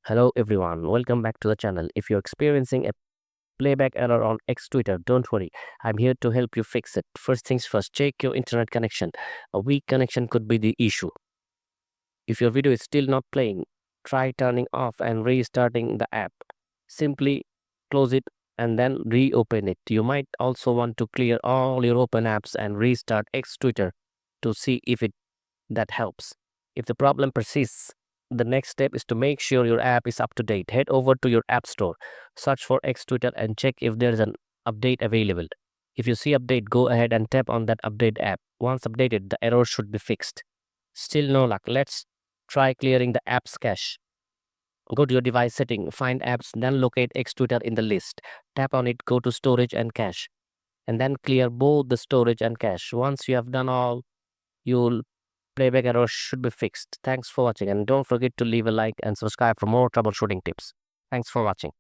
Hello everyone, welcome back to the channel. If you're experiencing a playback error on X Twitter, don't worry. I'm here to help you fix it. First things first, check your internet connection. A weak connection could be the issue. If your video is still not playing, try turning off and restarting the app. Simply close it and then reopen it. You might also want to clear all your open apps and restart X Twitter to see if that helps. If the problem persists, the next step is to make sure your app is up to date. Head over to your app store, search for X Twitter, and check if there's an update available. If you see update, go ahead and tap on that update app. Once updated, the error should be fixed. Still no luck. Let's try clearing the app's cache. Go to your device setting, find apps, then locate X Twitter in the list. Tap on it, go to storage and cache, and then clear both the storage and cache. Once you have done all, you'll playback error should be fixed. Thanks for watching, and don't forget to leave a like and subscribe for more troubleshooting tips. Thanks for watching.